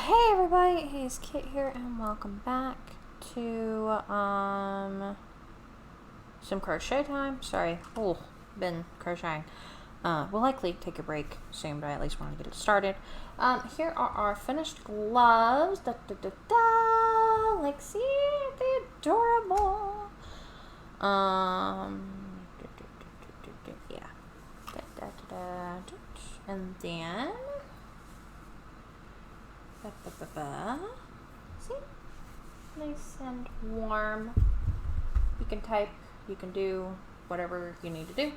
Hey everybody, it's Kit here and welcome back to some crochet time. Sorry, been crocheting. We'll likely take a break soon, but I at least want to get it started. Here are our finished gloves. Da da da da. Like, see, they're adorable. Yeah. Da da da da. And then. See? Nice and warm. You can type, you can do whatever you need to do.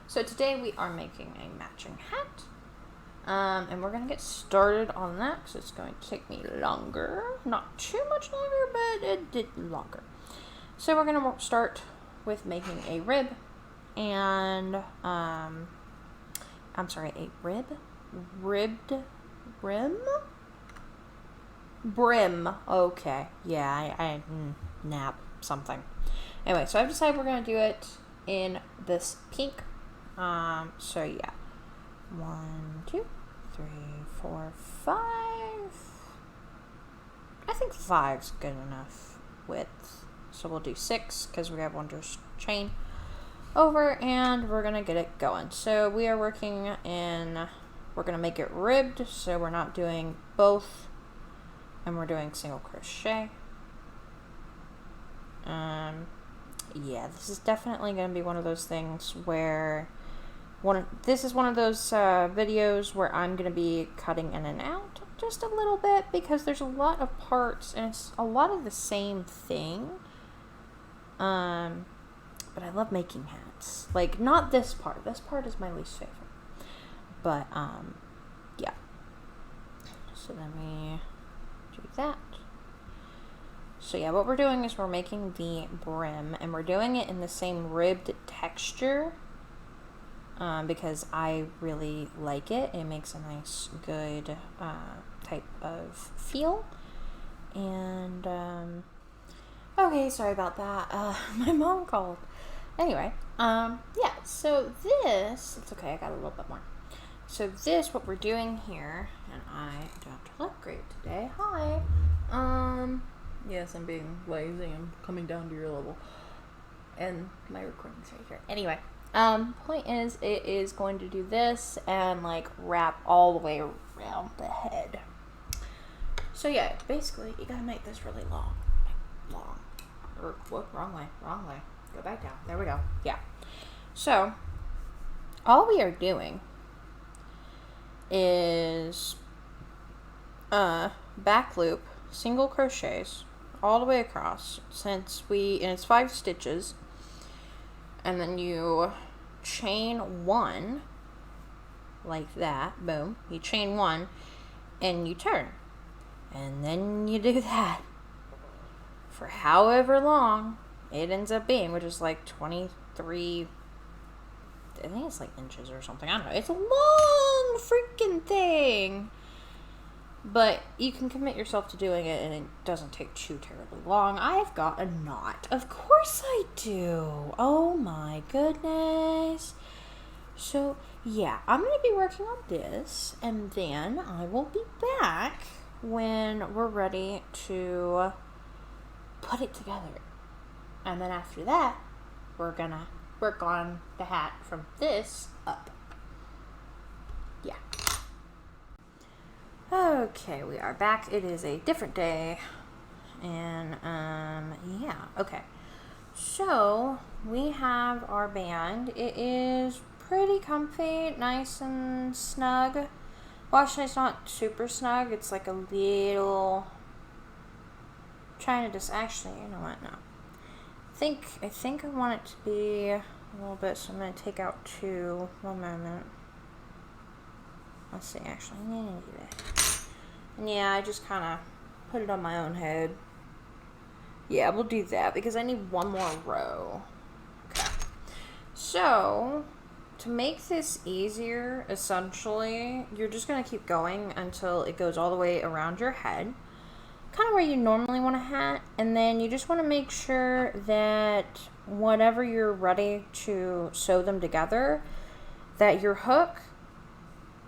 So today we are making a matching hat. And we're going to get started on that because it's going to take me longer. Not too much longer, but it did longer. So we're going to start with making a rib. And, I'm sorry, a rib? Ribbed rim? Brim. Okay. Yeah, I nap something. Anyway, so I've decided we're going to do it in this pink. So yeah. 1, 2, 3, 4, 5. I think 5's good enough width. So we'll do 6 because we have one just chain over and we're going to get it going. So we are working in, we're going to make it ribbed. So we're not doing both. And we're doing single crochet. Yeah, this is definitely going to be one of those things where this is one of those videos where I'm going to be cutting in and out just a little bit because there's a lot of parts and it's a lot of the same thing. But I love making hats. Like, not this part. This part is my least favorite. But, yeah. So let me do that. So yeah, what we're doing is we're making the brim and we're doing it in the same ribbed texture because I really like it. It makes a nice, good type of feel. And okay, sorry about that. My mom called. Anyway, yeah, so this, it's okay, I got a little bit more. So this, what we're doing here, and I don't look great today. Hi. Yes, I'm being lazy. I'm coming down to your level. And my recording's right here. Anyway, point is, it is going to do this and like wrap all the way around the head. So yeah, basically, you gotta make this really long. Long. Or, whoop, wrong way. Go back down. There we go. Yeah. So, all we are doing is back loop, single crochets all the way across and it's 5 stitches, and then you chain 1 like that, boom, you chain 1 and you turn, and then you do that for however long it ends up being, which is like 23, I think it's like inches or something. I don't know. It's a long freaking thing. But you can commit yourself to doing it and it doesn't take too terribly long. I've got a knot. Of course I do. Oh my goodness. So, yeah, I'm going to be working on this and then I will be back when we're ready to put it together. And then after that, we're going to work on the hat from this up. Yeah. Okay, we are back. It is a different day. And, yeah. Okay. So, we have our band. It is pretty comfy, nice and snug. Well, actually, it's not super snug. It's like a little... trying to just... Actually, you know what? No. I think I want it to be a little bit, so I'm going to take out 2. One moment. Let's see, actually, I need to do that. And yeah, I just kind of put it on my own head. Yeah, we'll do that because I need 1 more row. Okay. So, to make this easier, essentially, you're just going to keep going until it goes all the way around your head. Kind of where you normally want a hat, and then you just want to make sure that whenever you're ready to sew them together, that your hook,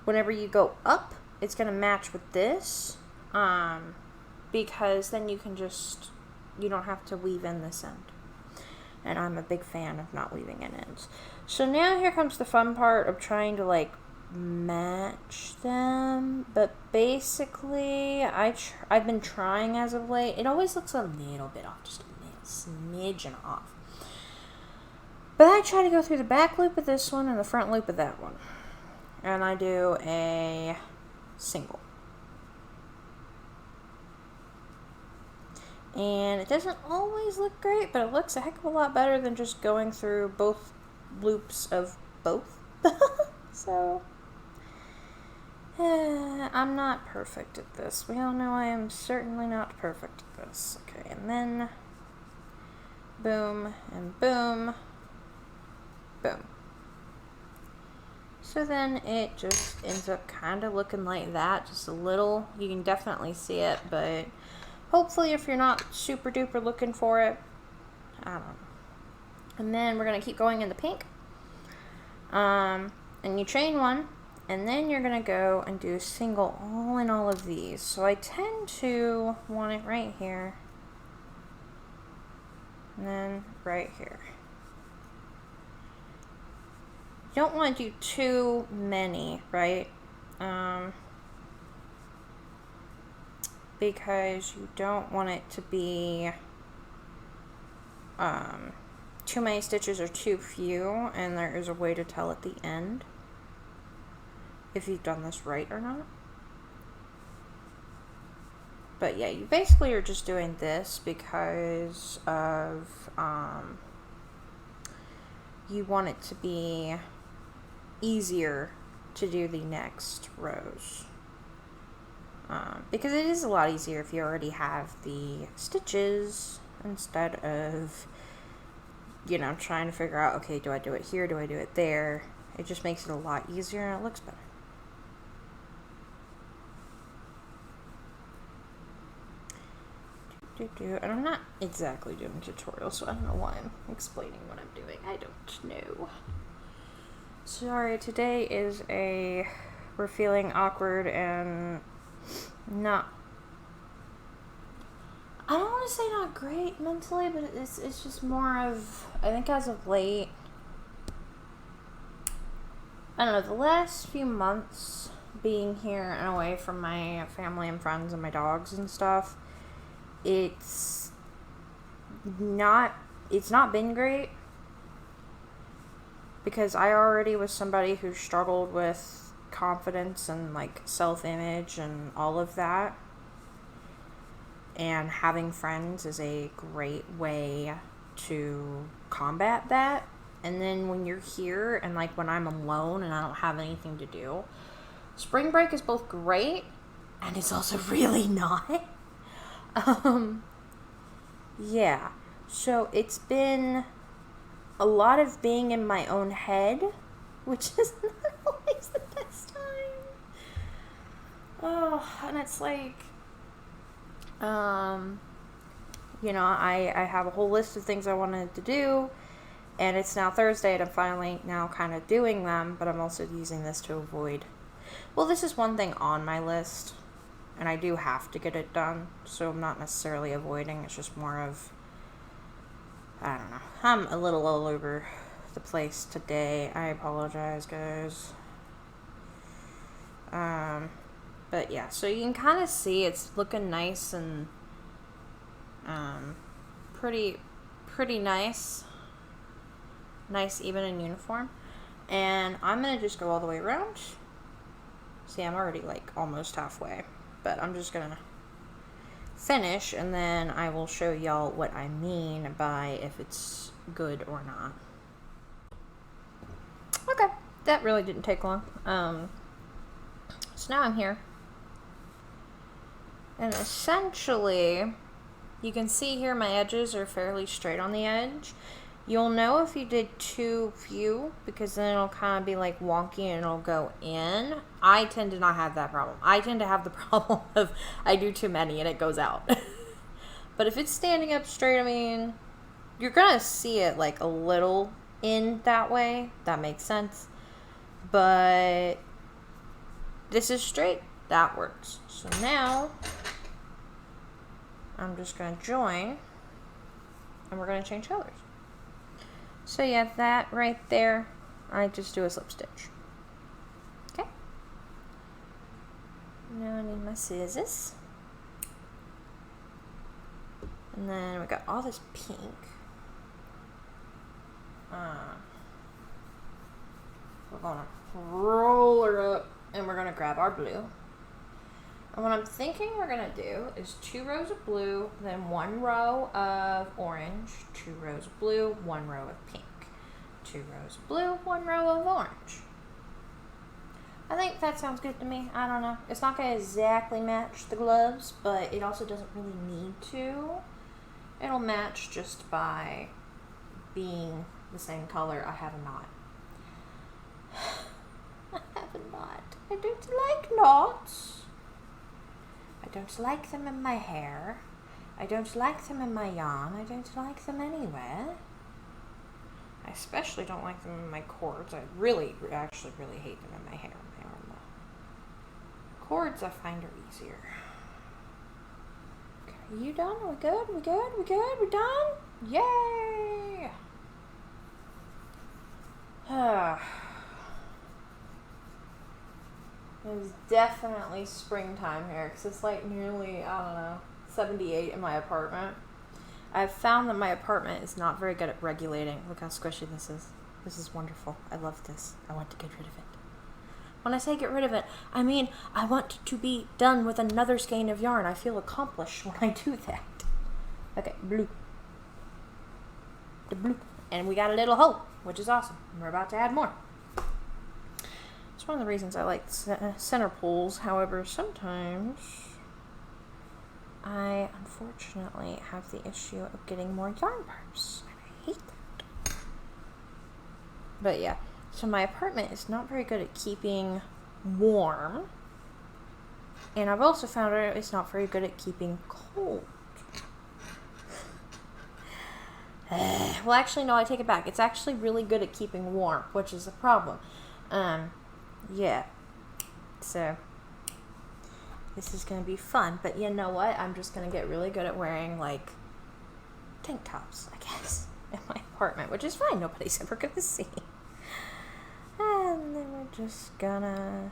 whenever you go up, it's going to match with this, because then you can just, you don't have to weave in this end. And I'm a big fan of not weaving in ends. So now here comes the fun part of trying to like match them. But basically, I've been trying as of late. It always looks a little bit off, just a little smidgen off. But I try to go through the back loop of this one and the front loop of that one. And I do a single. And it doesn't always look great, but it looks a heck of a lot better than just going through both loops of both. So, I'm not perfect at this. We all know I am certainly not perfect at this. Okay, and then boom, and boom, boom. So then it just ends up kind of looking like that, just a little. You can definitely see it, but hopefully if you're not super duper looking for it, I don't know. And then we're going to keep going in the pink. And you chain one, and then you're going to go and do a single all in all of these. So I tend to want it right here, and then right here. You don't want to do too many, right? Because you don't want it to be too many stitches or too few, and there is a way to tell at the end if you've done this right or not. But yeah, you basically are just doing this because of you want it to be easier to do the next rows. Because it is a lot easier if you already have the stitches instead of, you know, trying to figure out, okay, do I do it here, do I do it there? It just makes it a lot easier and it looks better. And I'm not exactly doing a tutorial, so I don't know why I'm explaining what I'm doing. I don't know. Sorry, today is we're feeling awkward and not, I don't want to say not great mentally, but it's just more of, I think as of late, I don't know, the last few months being here and away from my family and friends and my dogs and stuff, it's not been great, because I already was somebody who struggled with confidence and like self-image and all of that, and having friends is a great way to combat that. And then when you're here and like when I'm alone and I don't have anything to do, spring break is both great and it's also really not. Yeah, so it's been a lot of being in my own head, which is not always the best time. Oh, and it's like, you know, I have a whole list of things I wanted to do, and it's now Thursday, and I'm finally now kind of doing them, but I'm also using this to avoid, well, this is one thing on my list, and I do have to get it done, so I'm not necessarily avoiding, it's just more of, I don't know, I'm a little all over the place today, I apologize, guys. But yeah, so you can kind of see it's looking nice and, pretty nice, even and uniform, and I'm going to just go all the way around. See, I'm already like almost halfway, but I'm just gonna finish and then I will show y'all what I mean by if it's good or not. Okay, that really didn't take long. So now I'm here, and essentially you can see here my edges are fairly straight on the edge. You'll know if you did too few, because then it'll kind of be like wonky and it'll go in. I tend to not have that problem. I tend to have the problem of I do too many and it goes out. But if it's standing up straight, I mean, you're going to see it like a little in that way. That makes sense. But this is straight. That works. So now I'm just going to join, and we're going to change colors. So yeah, that right there, I just do a slip stitch. Okay. Now I need my scissors. And then we got all this pink. We're gonna roll her up, and we're gonna grab our blue. And what I'm thinking we're gonna do is 2 rows of blue, then 1 row of orange, 2 rows of blue, 1 row of pink, 2 rows of blue, 1 row of orange. I think that sounds good to me. I don't know. It's not gonna exactly match the gloves, but it also doesn't really need to. It'll match just by being the same color. I have a knot. I have a knot. I don't like knots. I don't like them in my hair. I don't like them in my yarn. I don't like them anywhere. I especially don't like them in my cords. I actually really hate them in my hair and my yarn though. Cords I find are easier. Okay, are you done? Are we good? We good? We good? We done? Yay! It's definitely springtime here because it's like nearly, I don't know, 78 in my apartment. I've found that my apartment is not very good at regulating. Look how squishy this is. This is wonderful. I love this. I want to get rid of it. When I say get rid of it, I mean I want to be done with another skein of yarn. I feel accomplished when I do that. Okay, blue. The blue. And we got a little hole, which is awesome. We're about to add more. It's one of the reasons I like center pulls. However, sometimes I unfortunately have the issue of getting more yarn parts. And I hate that. But yeah, so my apartment is not very good at keeping warm. And I've also found out it's not very good at keeping cold. Well, actually, no, I take it back. It's actually really good at keeping warm, which is a problem. Yeah. So, this is going to be fun. But you know what? I'm just going to get really good at wearing, like, tank tops, I guess, in my apartment, which is fine. Nobody's ever going to see. And then we're just gonna...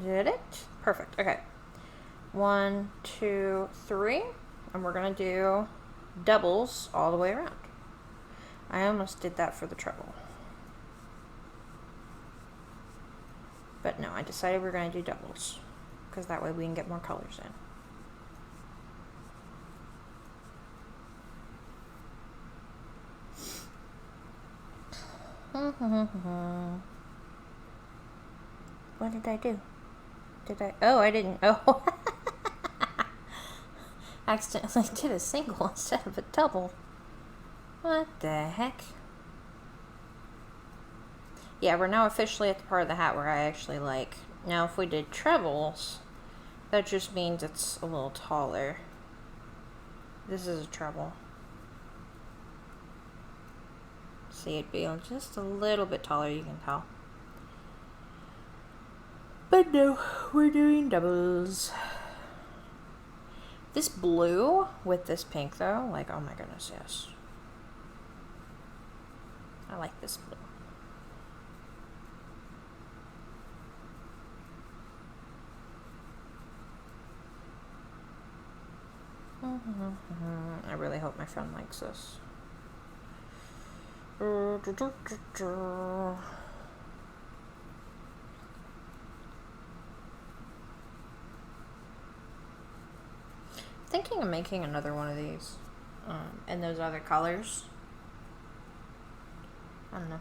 Did it? Perfect. Okay. 1, 2, 3. And we're going to do doubles all the way around. I almost did that for the treble. But no, I decided we're going to do doubles. Because that way we can get more colors in. What did I do? Oh, I didn't. Oh. Accidentally did a single instead of a double. What the heck? Yeah, we're now officially at the part of the hat where I actually like. Now, if we did trebles, that just means it's a little taller. This is a treble. See, it'd be just a little bit taller, you can tell. But no, we're doing doubles. This blue with this pink, though, like, oh my goodness, yes. I like this blue. I really hope my friend likes this. Thinking of making another one of these in those other colors. I don't know.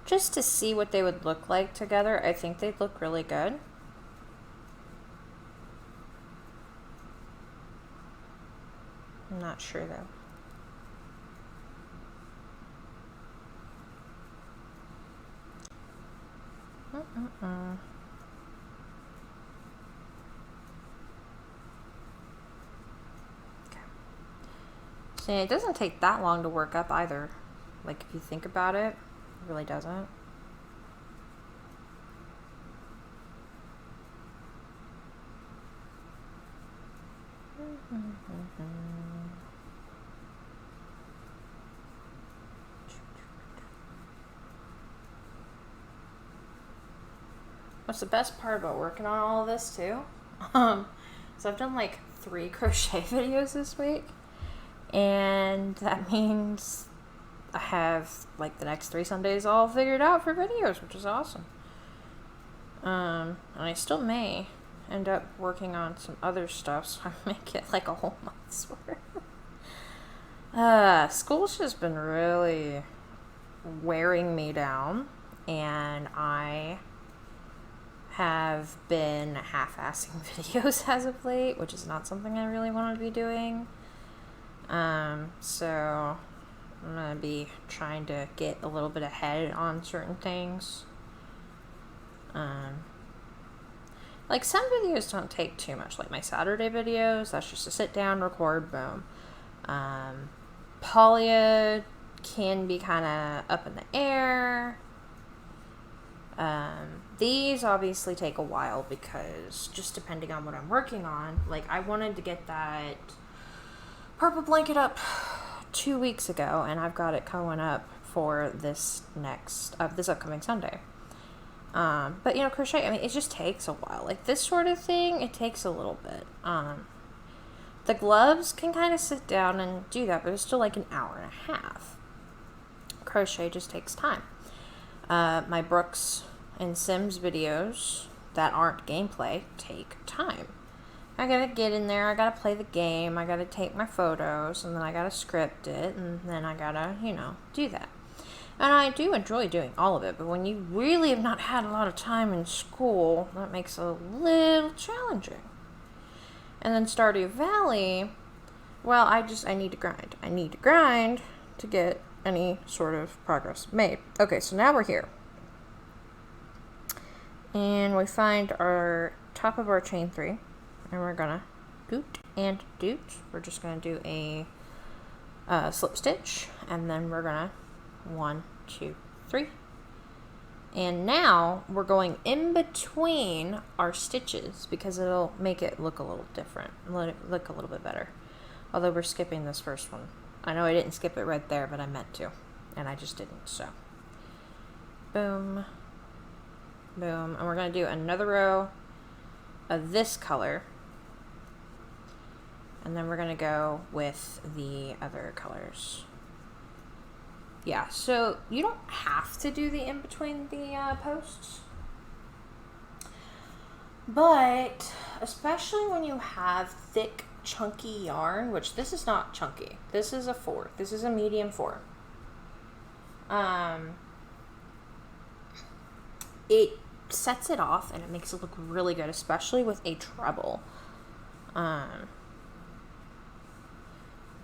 Just to see what they would look like together. I think they'd look really good. I'm not sure though. See, it doesn't take that long to work up either. Like, if you think about it, it really doesn't. What's the best part about working on all of this too? So I've done like 3 crochet videos this week, and that means I have like the next 3 Sundays all figured out for videos, which is awesome. And I still may end up working on some other stuff, so I may get like a whole month's worth. School's just been really wearing me down, and I have been half-assing videos as of late, which is not something I really want to be doing. So I'm going to be trying to get a little bit ahead on certain things. Like, some videos don't take too much, like my Saturday videos, that's just a sit down, record, boom. Polia can be kind of up in the air. These obviously take a while because just depending on what I'm working on, like I wanted to get that purple blanket up 2 weeks ago, and I've got it going up for this upcoming Sunday. But you know, crochet, I mean, it just takes a while. Like this sort of thing, it takes a little bit. The gloves can kind of sit down and do that, but it's still like an hour and a half. Crochet just takes time. My Brooks and Sims videos that aren't gameplay take time. I gotta get in there, I gotta play the game, I gotta take my photos, and then I gotta script it, and then I gotta, you know, do that. And I do enjoy doing all of it, but when you really have not had a lot of time in school, that makes it a little challenging. And then Stardew Valley, well, I need to grind. I need to grind to get any sort of progress made. Okay, so now we're here. And we find our top of our chain 3, and we're gonna doot and doot. We're just gonna do a slip stitch, and then we're gonna 1, 2, 3. And now we're going in between our stitches because it'll make it look a little different, let it look a little bit better. Although we're skipping this first one. I know I didn't skip it right there, but I meant to, and I just didn't, so. Boom, boom, and we're gonna do another row of this color, and then we're gonna go with the other colors. Yeah, so you don't have to do the in between the posts, but especially when you have thick, chunky yarn, which this is not chunky. This is a 4. This is a medium 4. It sets it off and it makes it look really good, especially with a treble.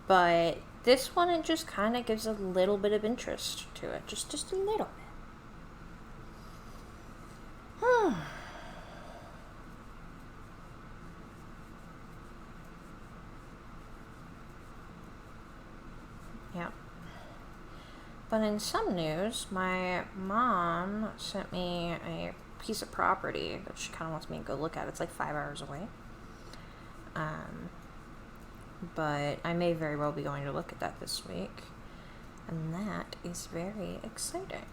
But this one, it just kind of gives a little bit of interest to it. Just a little bit. Yeah. But in some news, my mom sent me a piece of property that she kind of wants me to go look at. It's like 5 hours away. But I may very well be going to look at that this week, and that is very exciting.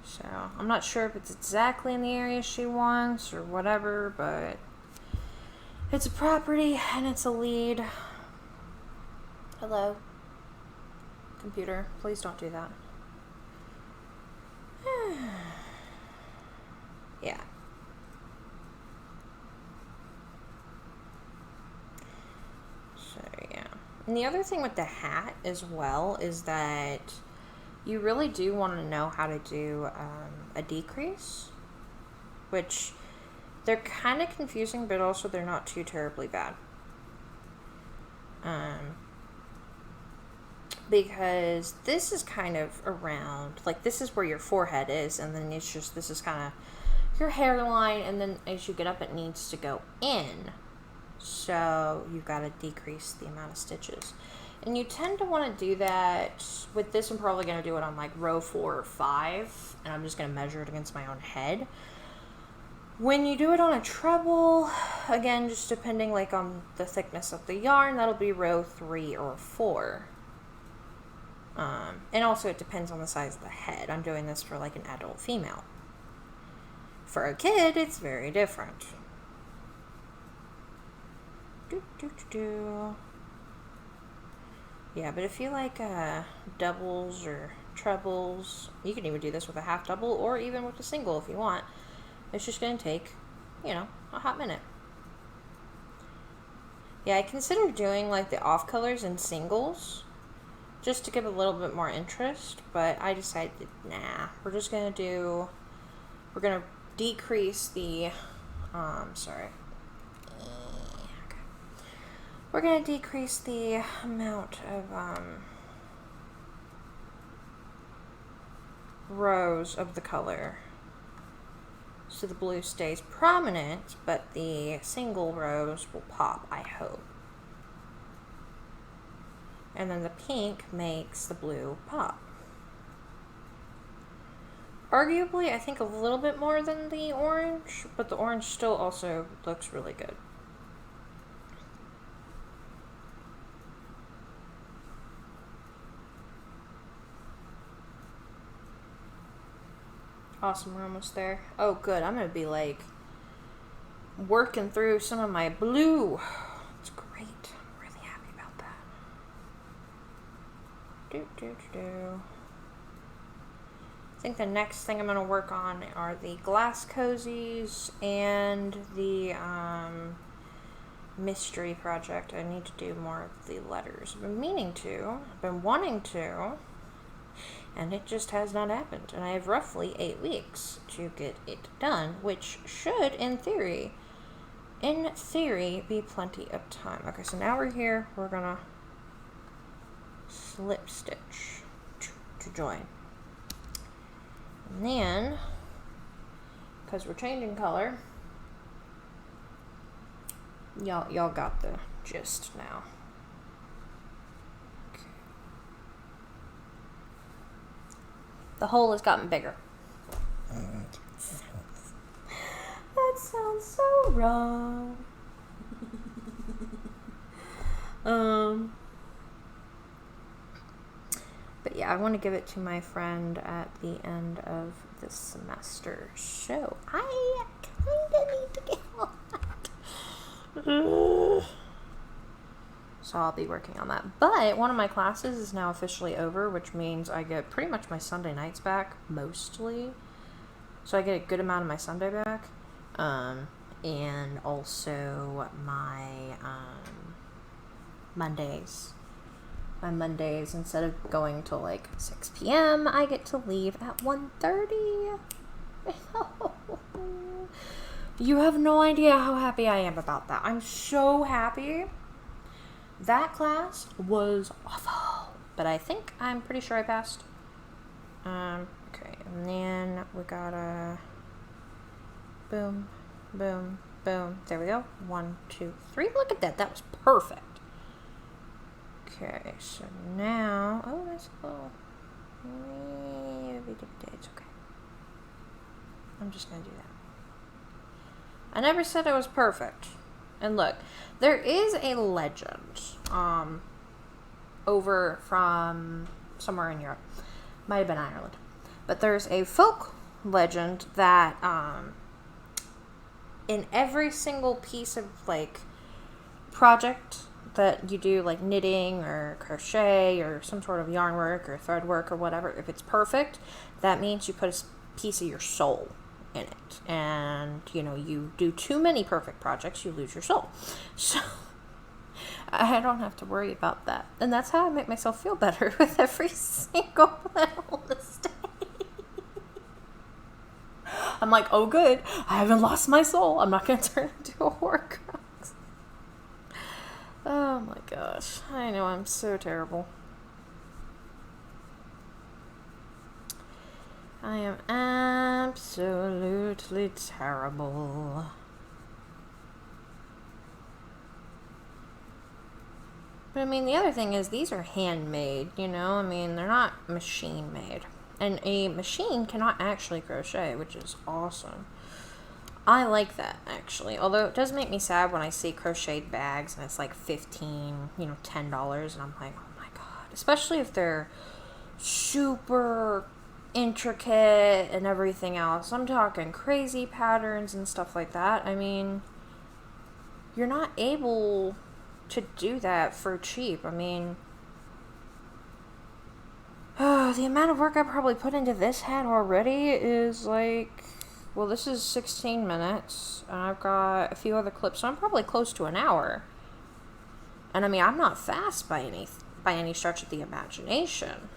So I'm not sure if it's exactly in the area she wants or whatever, but it's a property and it's a lead. Hello, computer, please don't do that. Yeah. So yeah. And the other thing with the hat as well is that you really do want to know how to do a decrease, which they're kind of confusing, but also they're not too terribly bad. Because this is kind of around, like this is where your forehead is, and then it's just, this is kind of your hairline, and then as you get up it needs to go in. So you've got to decrease the amount of stitches. And you tend to want to do that with this. I'm probably going to do it on like row 4 or 5, and I'm just going to measure it against my own head. When you do it on a treble, again, just depending like on the thickness of the yarn, that'll be row 3 or 4. And also it depends on the size of the head. I'm doing this for like an adult female. For a kid, it's very different. Yeah, but if you like doubles or trebles, you can even do this with a half double or even with a single if you want. It's just going to take, you know, a hot minute. Yeah, I considered doing like the off colors in singles just to give a little bit more interest, but I decided, nah, we're going to decrease the, we're going to decrease the amount of rows of the color so the blue stays prominent, but the single rows will pop, I hope. And then the pink makes the blue pop. Arguably, I think a little bit more than the orange, but the orange still also looks really good. Awesome, we're almost there. Oh, good. I'm going to be like working through some of my blue. It's great. I'm really happy about that. I think the next thing I'm going to work on are the glass cozies and the mystery project. I need to do more of the letters. I've been meaning to. I've been wanting to. And it just has not happened. And I have roughly 8 weeks to get it done, which should, in theory, be plenty of time. Okay, so now we're here. We're gonna slip stitch to join. And then, because we're changing color, y'all got the gist now. The hole has gotten bigger. That sounds so wrong. But yeah, I want to give it to my friend at the end of this semester. So I kind of need to get on that. So I'll be working on that. But one of my classes is now officially over, which means I get pretty much my Sunday nights back, mostly. So I get a good amount of my Sunday back. And also my Mondays. My Mondays, instead of going till like 6 p.m., I get to leave at 1:30. You have no idea how happy I am about that. I'm so happy. That class was awful, but I'm pretty sure I passed. Okay, and then we got a boom, boom, boom. There we go. 1, 2, 3. Look at that. That was perfect. Okay, so now, oh, that's a little, it's okay. I'm just gonna do that. I never said it was perfect. And look, there is a legend over from somewhere in Europe. Might have been Ireland. But there's a folk legend that in every single piece of like project that you do, like knitting or crochet or some sort of yarn work or thread work or whatever, if it's perfect, that means you put a piece of your soul in it. And, you know, you do too many perfect projects, you lose your soul. So I don't have to worry about that. And that's how I make myself feel better with every single little mistake. I'm like, oh good, I haven't lost my soul. I'm not going to turn into a Horcrux. Oh my gosh. I know, I'm so terrible. I am absolutely terrible. But I mean, the other thing is these are handmade, you know? I mean, they're not machine made. And a machine cannot actually crochet, which is awesome. I like that, actually. Although it does make me sad when I see crocheted bags and it's like $15, $10. And I'm like, oh my god. Especially if they're super intricate and everything else. I'm talking crazy patterns and stuff like that. I mean, you're not able to do that for cheap. I mean, the amount of work I probably put into this hat already is like, well, this is 16 minutes, and I've got a few other clips, so I'm probably close to an hour. And I mean, I'm not fast by any stretch of the imagination,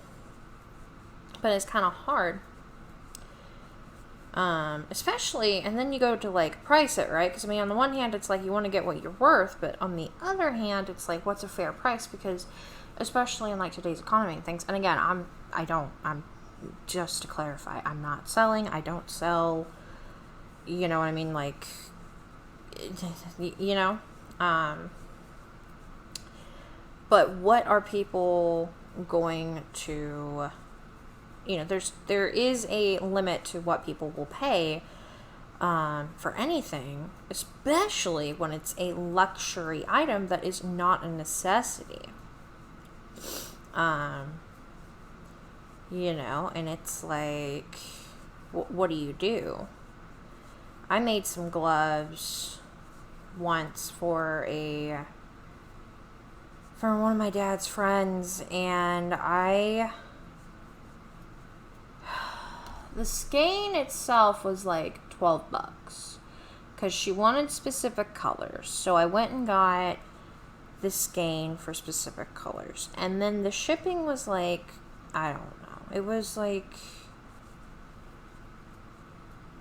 but it's kind of hard. Especially, and then you go to like price it, right? Because I mean, on the one hand, it's like you want to get what you're worth, but on the other hand, it's like, what's a fair price? Because especially in like today's economy and things. And again, I'm just to clarify, I'm not selling. I don't sell. You know what I mean? Like, you know. But what are people going to? You know, there is a limit to what people will pay for anything, especially when it's a luxury item that is not a necessity. You know, and it's like, what do you do? I made some gloves once for one of my dad's friends, and the skein itself was like $12 because she wanted specific colors. So I went and got the skein for specific colors. And then the shipping was like, I don't know. It was like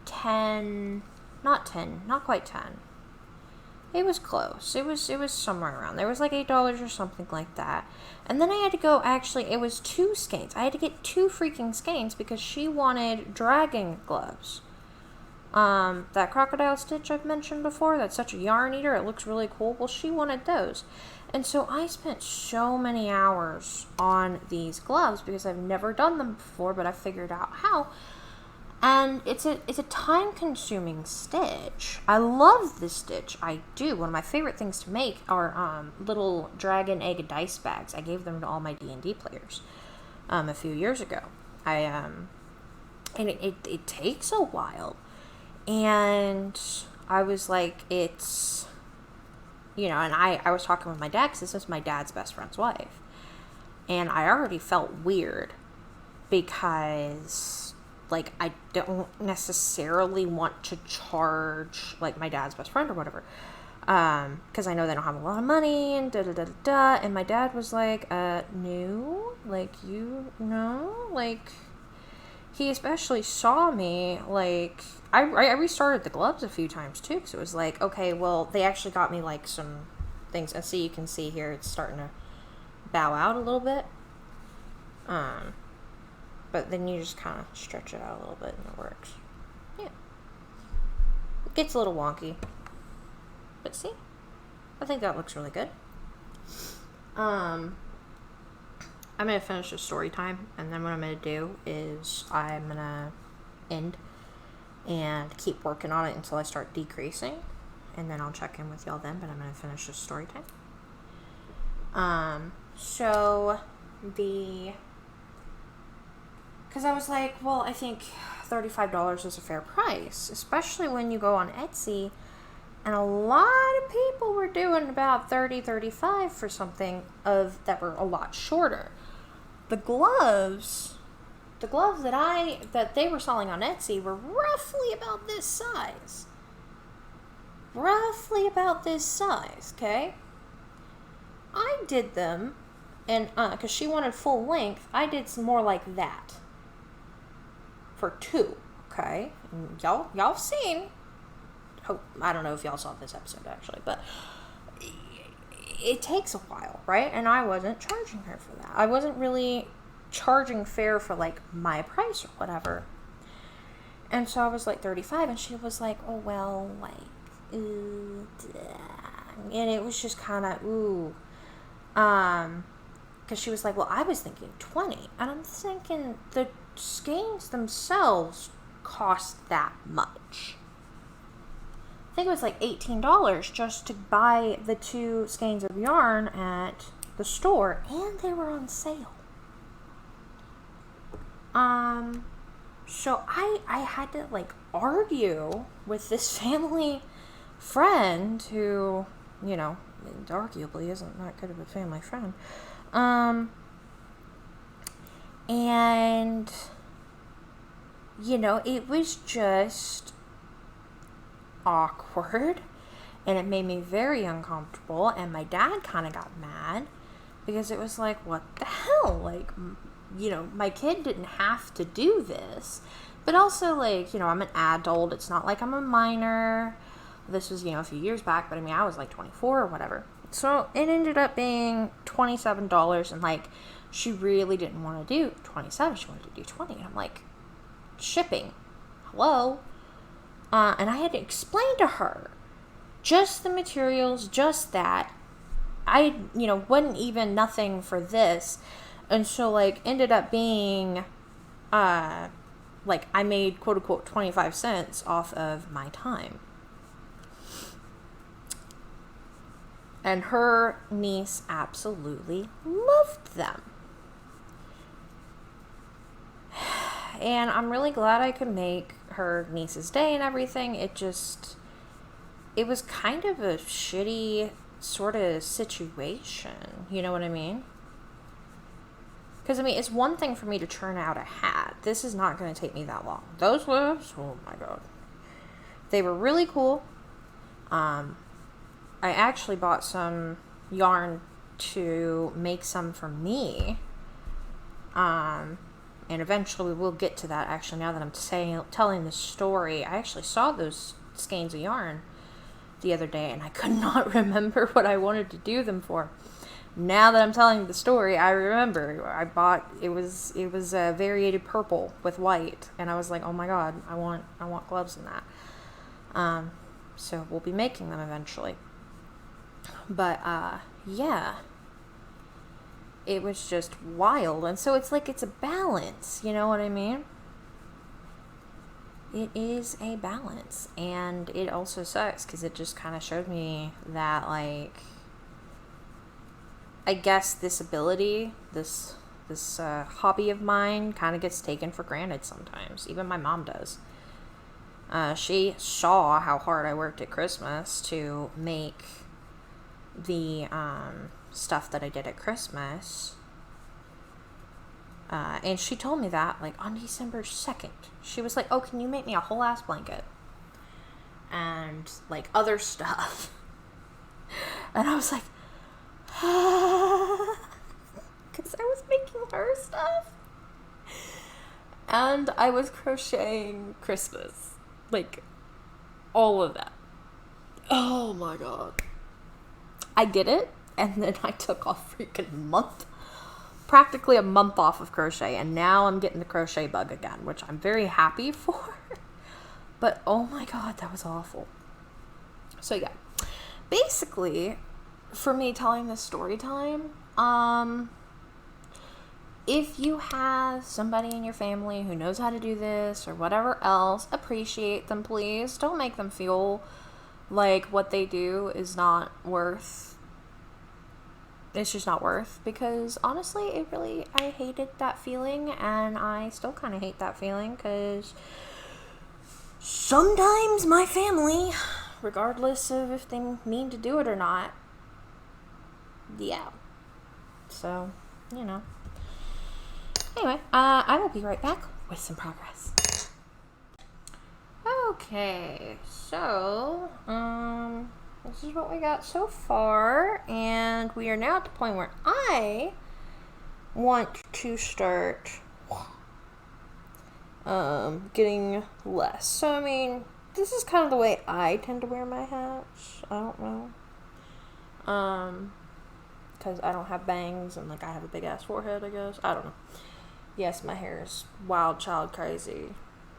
10, not quite 10. It was close. It was somewhere around. There was like $8 or something like that. And then I had to go, actually, it was 2 skeins. I had to get 2 freaking skeins because she wanted dragon gloves. That crocodile stitch I've mentioned before, that's such a yarn eater, it looks really cool. Well, she wanted those. And so I spent so many hours on these gloves because I've never done them before, but I figured out how. And it's a time-consuming stitch. I love this stitch. I do. One of my favorite things to make are little dragon egg dice bags. I gave them to all my D&D players a few years ago. And it takes a while. And I was like, it's, you know, and I was talking with my dad because this is my dad's best friend's wife. And I already felt weird because, like, I don't necessarily want to charge, like, my dad's best friend or whatever. Because I know they don't have a lot of money and da-da-da-da-da. And my dad was like, no, like, you know, like, he especially saw me, like, I restarted the gloves a few times, too. Because it was like, okay, well, they actually got me, like, some things. And see, you can see here, it's starting to bow out a little bit. But then you just kind of stretch it out a little bit and it works. Yeah. It gets a little wonky. But see? I think that looks really good. I'm going to finish the story time. And then what I'm going to do is I'm going to end and keep working on it until I start decreasing. And then I'll check in with y'all then. But I'm going to finish the story time. Because I was like, well, I think $35 is a fair price, especially when you go on Etsy, and a lot of people were doing about $30, $35 for something that were a lot shorter. The gloves that they were selling on Etsy were roughly about this size. Okay? I did them, and because she wanted full length, I did some more like that. For 2, okay? And y'all seen. I don't know if y'all saw this episode actually, but it takes a while, right? And I wasn't charging her for that. I wasn't really charging fair for like my price or whatever. And so I was like 35, and she was like, oh, well, like, ooh, and it was just kind of, ooh, because she was like, well, I was thinking 20, and I'm thinking the skeins themselves cost that much. I think it was like $18 just to buy the 2 skeins of yarn at the store, and they were on sale. So I had to like argue with this family friend who, you know, arguably isn't that good of a family friend. And, you know, it was just awkward, and it made me very uncomfortable, and my dad kind of got mad because it was like, what the hell? Like, you know, my kid didn't have to do this, but also, like, you know, I'm an adult. It's not like I'm a minor. This was, you know, a few years back, but I mean, I was like 24 or whatever. So it ended up being $27, and like, she really didn't want to do 27. She wanted to do 20. And I'm like, shipping. Hello? And I had to explain to her just the materials, just that. I, you know, wasn't even nothing for this. And so, like, ended up being, like, I made, quote unquote, 25 cents off of my time. And her niece absolutely loved them. And I'm really glad I could make her niece's day and everything. It was kind of a shitty sort of situation. You know what I mean? Because, I mean, it's one thing for me to churn out a hat. This is not going to take me that long. Those was, oh my god. They were really cool. I actually bought some yarn to make some for me. And eventually we'll get to that. Actually, now that I'm telling this story, I actually saw those skeins of yarn the other day, and I could not remember what I wanted to do them for. Now that I'm telling the story, I remember I bought, it was a variated purple with white, and I was like, oh my god, I want gloves in that. So we'll be making them eventually. But yeah, it was just wild. And so it's like, it's a balance, you know what I mean? It is a balance. And it also sucks because it just kind of showed me that, like, I guess this ability, this hobby of mine kind of gets taken for granted sometimes. Even my mom does. She saw how hard I worked at Christmas to make the stuff that I did at Christmas. And she told me that, like, on December 2nd. She was like, oh, can you make me a whole ass blanket? And, like, other stuff. And I was like, because I was making her stuff. And I was crocheting Christmas. Like, all of that. Oh my god. I did it, and then I took off practically a month off of crochet, and now I'm getting the crochet bug again, which I'm very happy for. But oh my god, that was awful. So yeah, basically, for me telling this story time, if you have somebody in your family who knows how to do this or whatever else, appreciate them, please. Don't make them feel like what they do is not worth. It's just not worth, because honestly, I hated that feeling, and I still kind of hate that feeling, because sometimes my family, regardless of if they mean to do it or not, yeah. So, you know. Anyway, I will be right back with some progress. Okay, so, this is what we got so far, and we are now at the point where I want to start getting less. So, I mean, this is kind of the way I tend to wear my hats. I don't know. Because I don't have bangs, and, like, I have a big-ass forehead, I guess. I don't know. Yes, my hair is wild child crazy.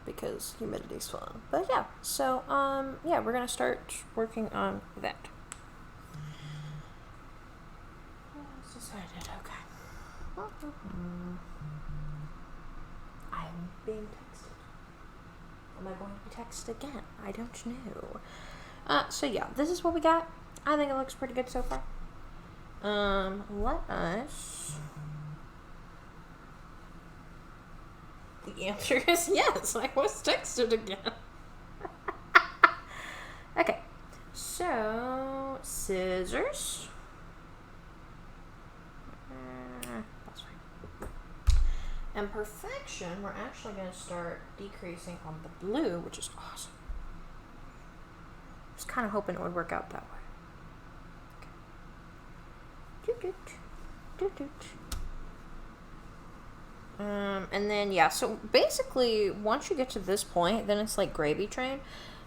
because humidity's fun. But yeah, so yeah, we're gonna start working on that. It's decided, okay. I'm being texted. Am I going to be texted again? I don't know. So yeah, this is what we got. I think it looks pretty good so far. Let us... The answer is yes, I was texted again. Okay, so scissors. That's fine. And perfection, we're actually going to start decreasing on the blue, which is awesome. I was kind of hoping it would work out that way. And then, yeah, so basically, once you get to this point, then it's like gravy train,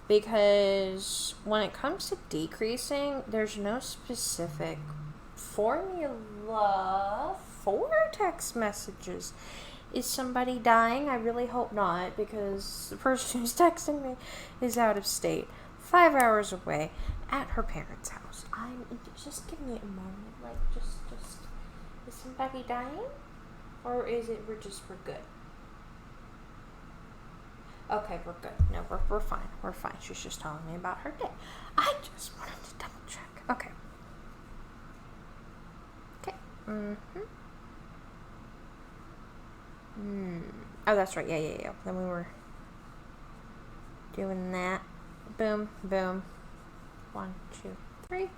because when it comes to decreasing, there's no specific formula for text messages. Is somebody dying? I really hope not, because the person who's texting me is out of state, 5 hours away, at her parents' house. Just give me a moment, like, just, is somebody dying? Or is it we're good? Okay, we're good. No, we're fine. We're fine. She's just telling me about her day. I just wanted to double check. Okay. Okay. Oh, that's right. Yeah. Then we were doing that. Boom, boom. 1, 2, 3.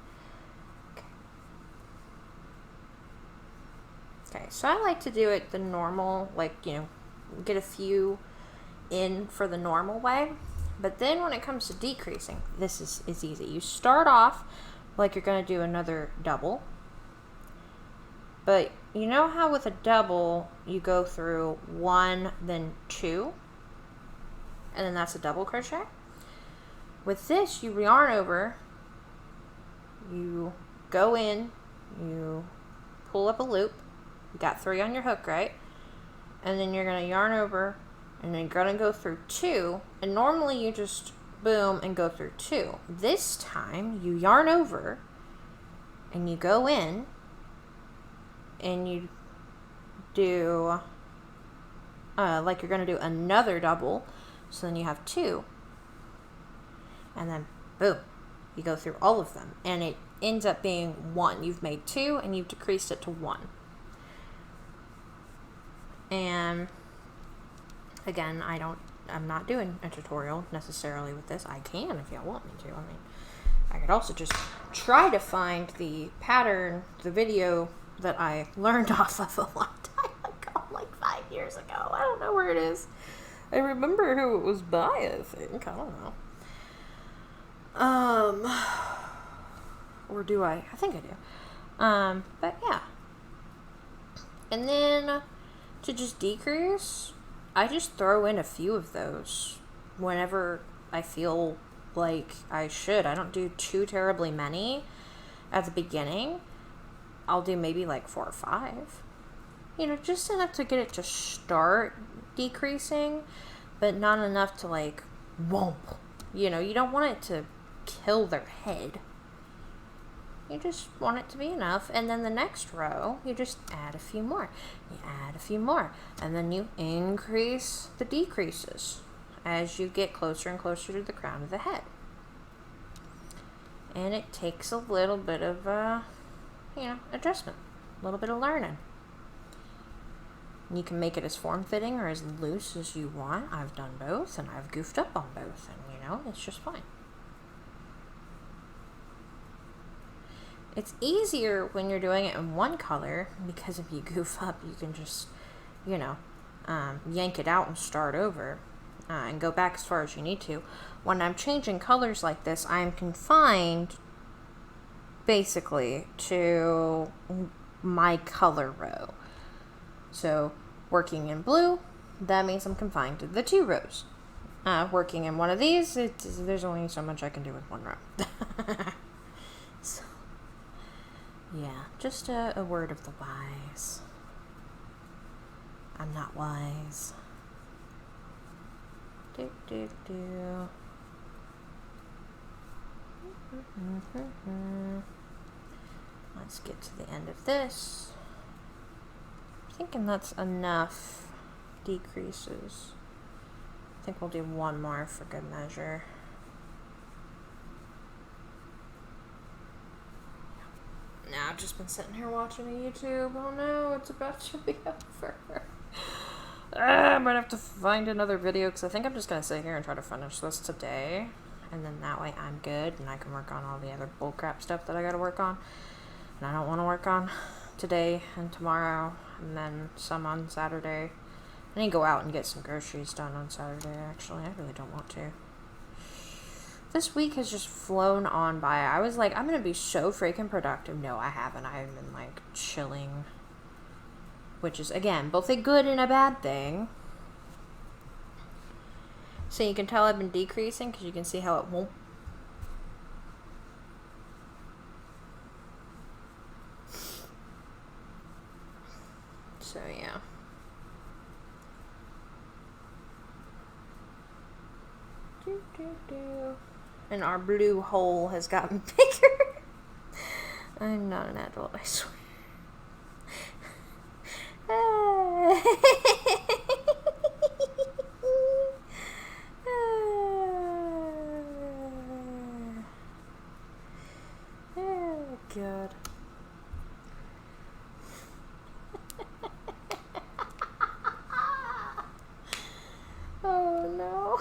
Okay, so I like to do it the normal, like, you know, get a few in for the normal way. But then when it comes to decreasing, this is easy. You start off like you're going to do another double. But you know how with a double, you go through 1, then 2, and then that's a double crochet? With this, you yarn over, you go in, you pull up a loop. You got 3 on your hook, right? And then you're going to yarn over, and then you're going to go through 2, and normally you just boom and go through 2. This time, you yarn over, and you go in, and you do, like you're going to do another double, so then you have 2, and then boom, you go through all of them, and it ends up being 1. You've made 2, and you've decreased it to 1. And again, I'm not doing a tutorial necessarily with this. I can if y'all want me to. I mean, I could also just try to find the pattern, the video that I learned off of a long time ago, like 5 years ago. I don't know where it is. I remember who it was by, I think. I don't know. Or do I? I think I do. But yeah. And then to just decrease, I just throw in a few of those whenever I feel like I should. I don't do too terribly many at the beginning. I'll do maybe like 4 or 5. You know, just enough to get it to start decreasing, but not enough to like, whoomp. You know, you don't want it to kill their head. You just want it to be enough, and then the next row, you just add a few more. You add a few more, and then you increase the decreases as you get closer and closer to the crown of the head. And it takes a little bit of, adjustment, a little bit of learning. You can make it as form-fitting or as loose as you want. I've done both, and I've goofed up on both, and, it's just fine. It's easier when you're doing it in one color, because if you goof up, you can just, yank it out and start over, and go back as far as you need to. When I'm changing colors like this, I'm confined, basically, to my color row. So, working in blue, that means I'm confined to the 2 rows. Working in one of these, there's only so much I can do with one row. So, yeah, just a word of the wise. I'm not wise. Let's get to the end of this. I'm thinking that's enough decreases. I think we'll do one more for good measure. Now I've just been sitting here watching a YouTube. Oh no, it's about to be over. I might have to find another video because I think I'm just going to sit here and try to finish this today. And then that way I'm good and I can work on all the other bullcrap stuff that I got to work on. And I don't want to work on today and tomorrow and then some on Saturday. I need to go out and get some groceries done on Saturday, actually. I really don't want to. This week has just flown on by. I was like, I'm going to be so freaking productive. No, I haven't. I've been, like, chilling. Which is, again, both a good and a bad thing. So you can tell I've been decreasing because you can see how it won't. So, yeah. And our blue hole has gotten bigger. I'm not an adult, I swear. Oh, God. Oh, no.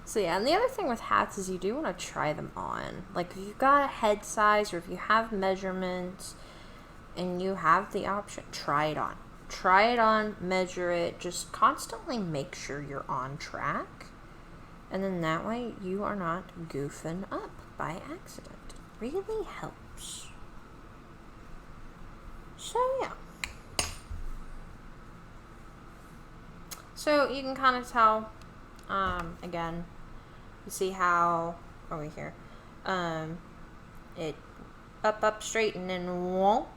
So yeah, and the other thing with hats is you do want to try them on. Like, if you've got a head size or if you have measurements and you have the option, try it on. Try it on, measure it, just constantly make sure you're on track. And then that way you are not goofing up by accident. It really helps. So yeah. So you can kind of tell, again, you see how, over here, it up, straight, and then whoop.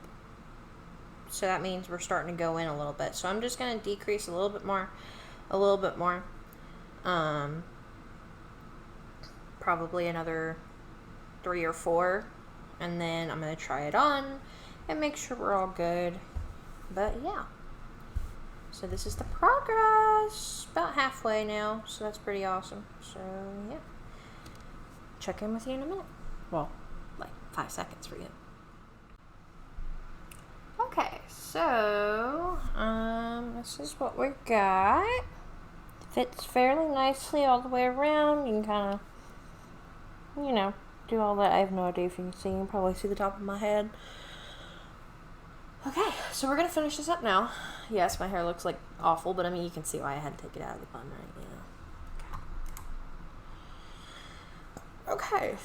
So that means we're starting to go in a little bit. So I'm just going to decrease a little bit more. Probably another 3 or 4. And then I'm going to try it on and make sure we're all good. But yeah. So this is the progress. About halfway now. So that's pretty awesome. So yeah. Check in with you in a minute. Well, like 5 seconds for you. Okay, so this is what we got. Fits fairly nicely all the way around. You can kind of, you know, do all that. I have no idea if you can see. You can probably see the top of my head. Okay, so we're going to finish this up now. Yes, my hair looks like awful, but I mean, you can see why I had to take it out of the bun, right? You know. Okay.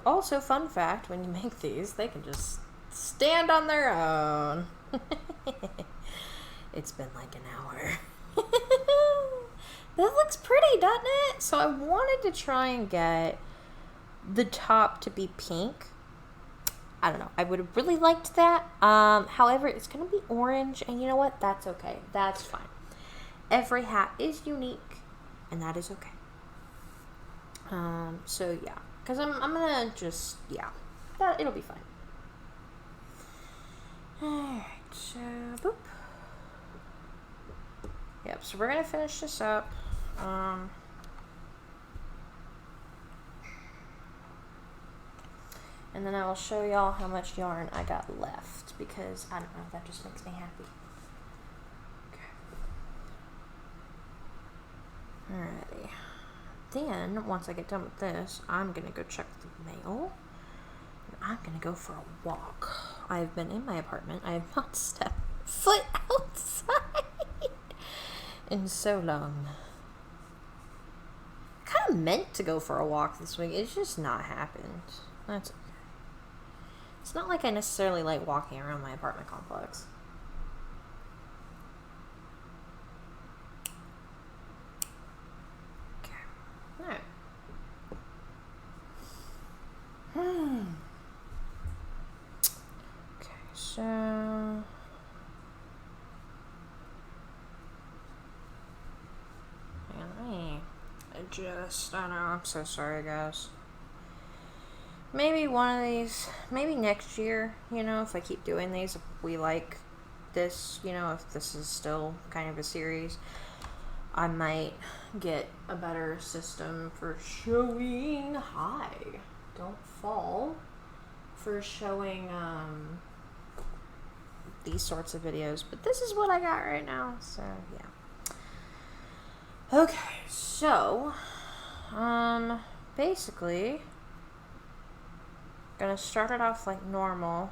Also, fun fact, when you make these, they can just stand on their own. It's been like an hour. That looks pretty, doesn't it? So I wanted to try and get the top to be pink. I don't know. I would have really liked that. However, it's going to be orange, and you know what? That's okay. That's fine. Every hat is unique, and that is okay. So yeah. Because I'm going to just, yeah. It'll be fine. Alright, so, boop. Yep, so we're going to finish this up. And then I will show y'all how much yarn I got left, because, I don't know, that just makes me happy. Okay. Alrighty. Then, once I get done with this, I'm going to go check the mail. And I'm going to go for a walk. I've been in my apartment. I have not stepped foot outside in so long. I kind of meant to go for a walk this week. It's just not happened. That's okay. It's not like I necessarily like walking around my apartment complex. Okay. Alright. Okay, so I know, I'm so sorry, guys. Maybe one of these, maybe next year, you know, if I keep doing these, if we like this, you know, if this is still kind of a series, I might get a better system for showing, don't fall, for showing, these sorts of videos. But this is what I got right now, so, yeah. Okay, so, basically, gonna start it off like normal.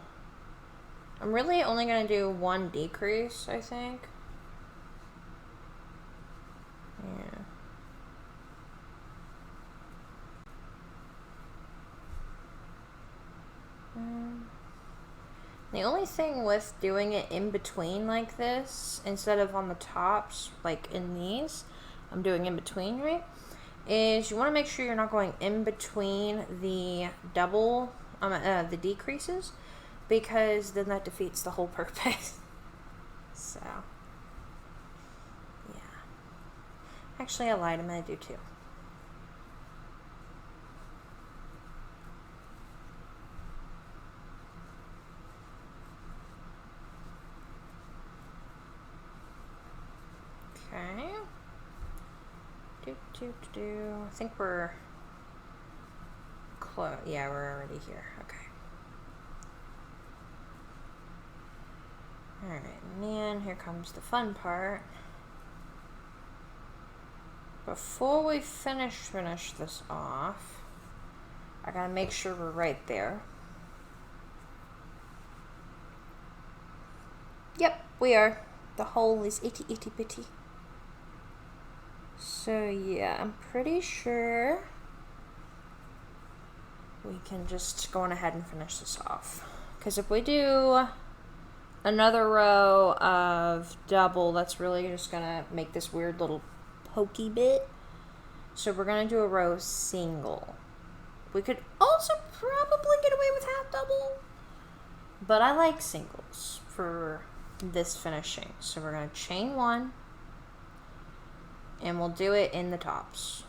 I'm really only gonna do one decrease, I think. Yeah. The only thing with doing it in between like this, instead of on the tops, like in these, I'm doing in between, right? Is you want to make sure you're not going in between the double, the decreases, because then that defeats the whole purpose. So, yeah. Actually, I lied. I'm going to do 2. Okay. I think we're close. Yeah, we're already here. Okay. Alright, and then here comes the fun part. Before we finish this off, I gotta make sure we're right there. Yep, we are. The hole is itty bitty. So yeah, I'm pretty sure we can just go on ahead and finish this off. Because if we do another row of double, that's really just gonna make this weird little pokey bit. So we're gonna do a row single. We could also probably get away with half double, but I like singles for this finishing. So we're gonna chain 1, and we'll do it in the tops.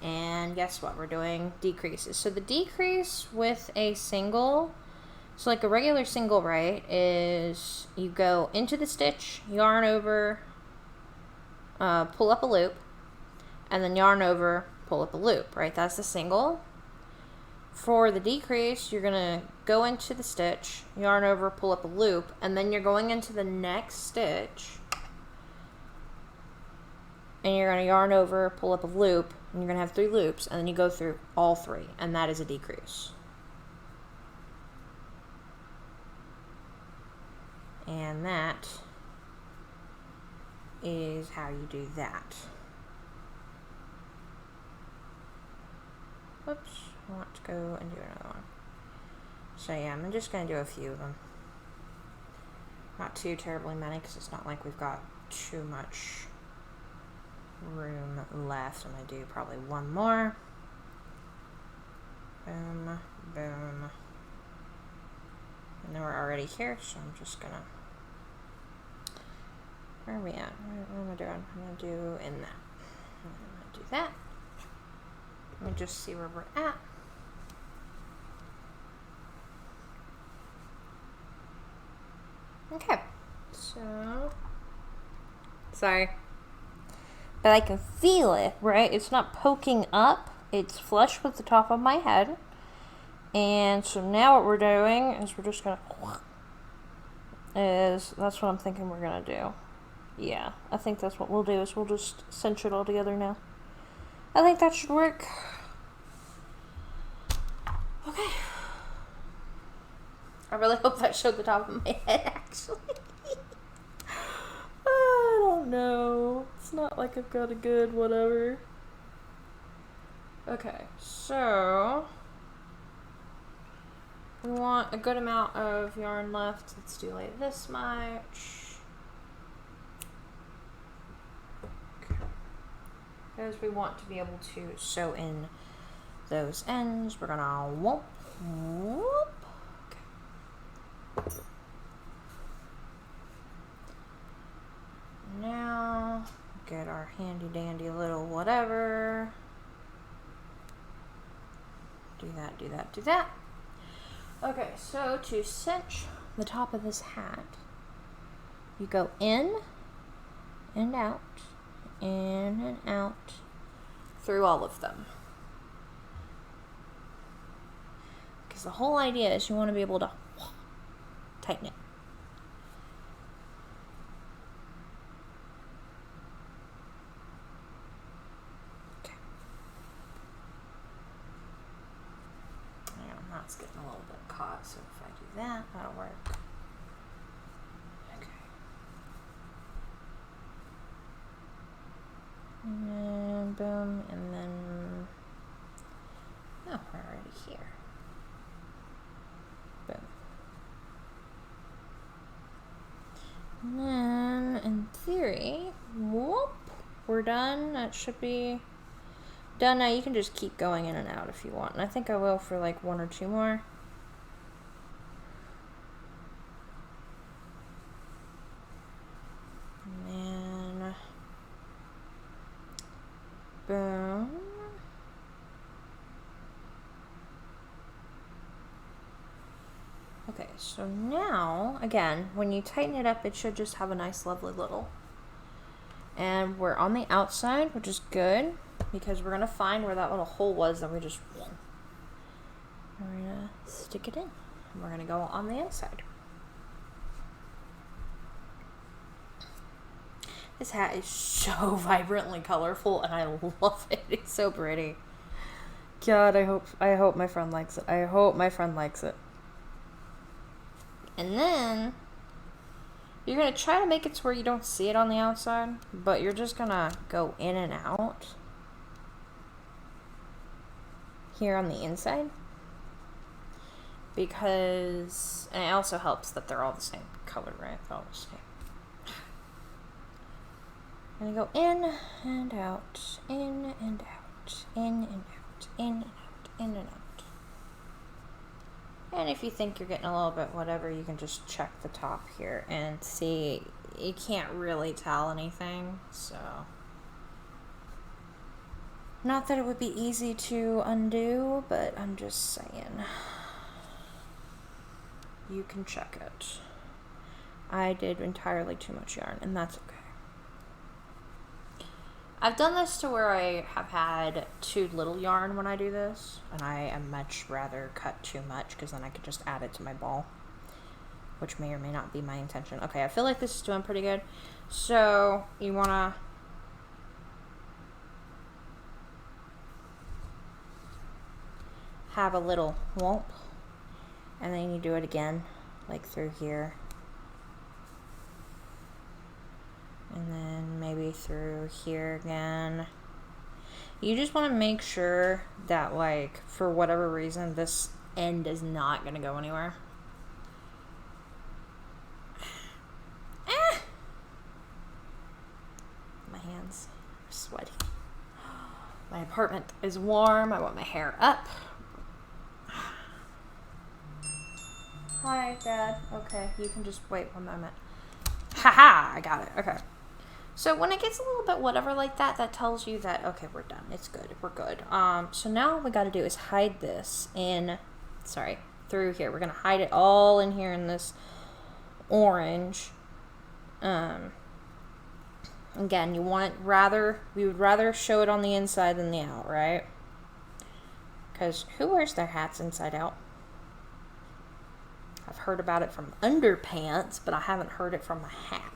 And guess what? We're doing decreases. So the decrease with a single, so like a regular single, right, is you go into the stitch, yarn over, pull up a loop, and then yarn over, pull up a loop, right? That's the single. For the decrease, you're gonna go into the stitch, yarn over, pull up a loop, and then you're going into the next stitch, and you're gonna yarn over, pull up a loop, and you're gonna have 3 loops, and then you go through all 3, and that is a decrease. And that is how you do that. Whoops, I want to go and do another one. So yeah, I'm just going to do a few of them. Not too terribly many, because it's not like we've got too much room left. I'm going to do probably one more. Boom, boom. And then we're already here, so I'm just going to... Where are we at? What am I doing? I'm going to do in that. I'm going to do that. Let me just see where we're at. Okay, so... Sorry. But I can feel it, right? It's not poking up. It's flush with the top of my head. And so now what we're doing is we're just going to... That's what I'm thinking we're going to do. Yeah, I think that's what we'll do, is we'll just cinch it all together now. I think that should work. Okay. I really hope that showed the top of my head, actually. I don't know. It's not like I've got a good whatever. Okay, so... we want a good amount of yarn left. Let's do like this much. Because we want to be able to sew in those ends. We're gonna whoop, whoop. Okay. Now, get our handy dandy little whatever. Do that, do that, do that. Okay, so to cinch the top of this hat, you go in and out, in and out, through all of them. Because the whole idea is you want to be able to tighten it. Okay. It's getting a little bit caught, so if I do that, that'll work. Okay. And then boom, and then, oh, we're already here. Boom. And then, in theory, whoop, we're done. That should be done. Now you can just keep going in and out if you want. And I think I will for like 1 or 2 more. And then boom. Okay, so now, again, when you tighten it up, it should just have a nice, lovely little. And we're on the outside, which is good, because we're going to find where that little hole was that we just, we're going to stick it in. And we're going to go on the inside. This hat is so vibrantly colorful, and I love it. It's so pretty. God, I hope my friend likes it. I hope my friend likes it. And then you're going to try to make it to where you don't see it on the outside, but you're just going to go in and out here on the inside. Because, and it also helps that they're all the same color, right? They're all the same. I'm going to go in and out, in and out, in and out, in and out, in and out. And if you think you're getting a little bit whatever, you can just check the top here and see. You can't really tell anything, so. Not that it would be easy to undo, but I'm just saying. You can check it. I did entirely too much yarn, and that's okay. I've done this to where I have had too little yarn when I do this, and I am much rather cut too much because then I could just add it to my ball, which may or may not be my intention. Okay, I feel like this is doing pretty good. So you want to have a little whoop, and then you do it again, like through here. And then maybe through here again. You just want to make sure that, like, for whatever reason, this end is not going to go anywhere. My hands are sweaty. My apartment is warm. I want my hair up. Hi, Dad. Okay, you can just wait 1 moment. Haha, I got it. Okay. So when it gets a little bit whatever like that, that tells you that, okay, we're done. It's good. We're good. So now what we got to do is hide this in, through here. We're going to hide it all in here in this orange. Again, we would rather show it on the inside than the out, right? Because who wears their hats inside out? I've heard about it from underpants, but I haven't heard it from a hat.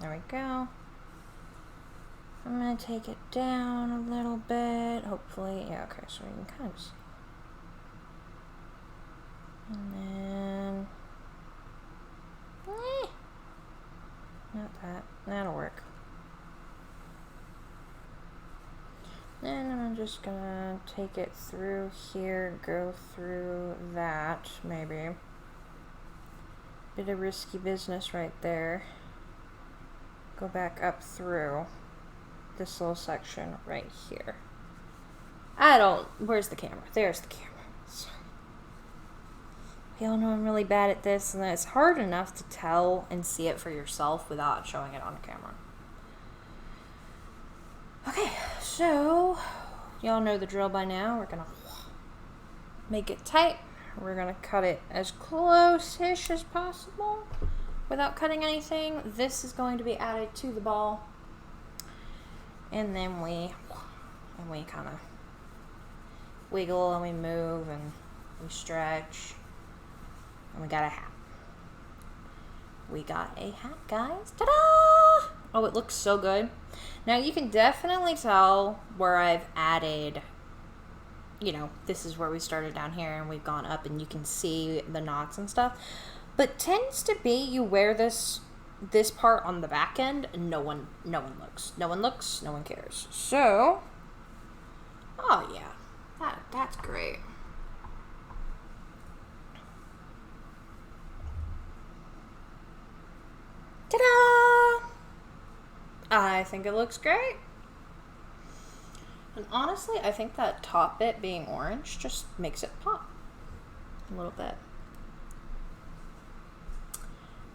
There we go. I'm going to take it down a little bit, hopefully. Yeah, okay, so we can kind of see. And then, not that. That'll work. Then I'm just going to take it through here, go through that, maybe. Bit of risky business right there. Go back up through this little section right here. Where's the camera? There's the camera. Sorry. Y'all know I'm really bad at this, and it's hard enough to tell and see it for yourself without showing it on camera. Okay, so y'all know the drill by now. We're gonna make it tight. We're gonna cut it as close-ish as possible without cutting anything. This is going to be added to the ball, and then we kind of wiggle and we move and we stretch, and we got a hat. We got a hat, guys. Ta-da! Oh, it looks so good. Now you can definitely tell where I've added, you know, this is where we started down here and we've gone up, and you can see the knots and stuff. But tends to be you wear this part on the back end and no one looks. No one looks, no one cares. So, oh yeah, that's great. Ta-da! I think it looks great. And honestly, I think that top bit being orange just makes it pop a little bit.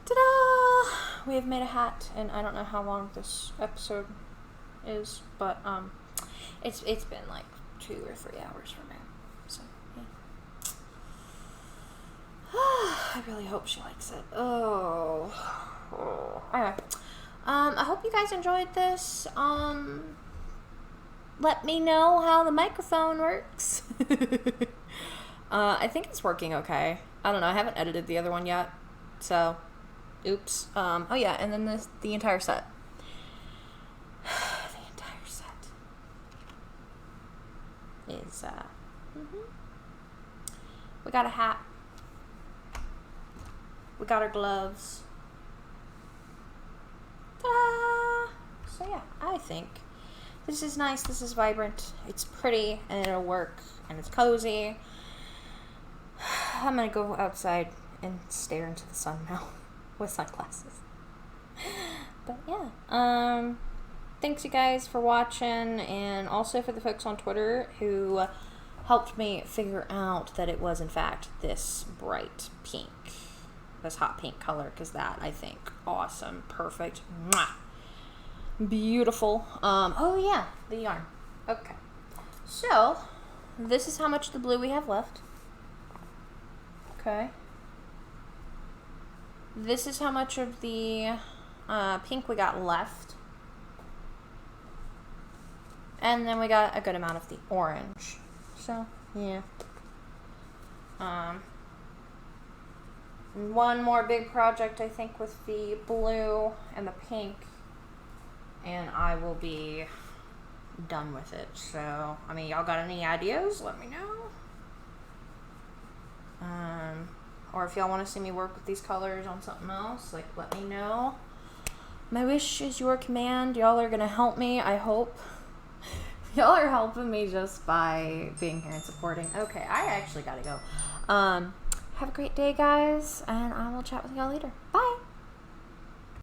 Ta-da! We have made a hat, and I don't know how long this episode is, but it's been like 2 or 3 hours for me. So yeah. I really hope she likes it. Oh. Anyway, I hope you guys enjoyed this. Let me know how the microphone works. I think it's working okay. I don't know. I haven't edited the other one yet, so oops. Oh yeah, and then the entire set. The entire set is we got a hat. We got our gloves. Ta-da! So yeah, I think this is nice, this is vibrant, it's pretty, and it'll work, and it's cozy. I'm gonna go outside and stare into the sun now with sunglasses. But yeah, thanks you guys for watching, and also for the folks on Twitter who helped me figure out that it was in fact this bright pink, this hot pink color, because that, I think, awesome, perfect, mwah. Beautiful. Oh yeah, the yarn. Okay, so this is how much of the blue we have left. Okay, this is how much of the pink we got left, and then we got a good amount of the orange. So yeah, one more big project, I think, with the blue and the pink, and I will be done with it. So, I mean, y'all got any ideas? Let me know. Or if y'all want to see me work with these colors on something else, like, let me know. My wish is your command. Y'all are gonna help me, I hope. Y'all are helping me just by being here and supporting. Okay, I actually gotta go. Have a great day, guys, and I will chat with y'all later. Bye!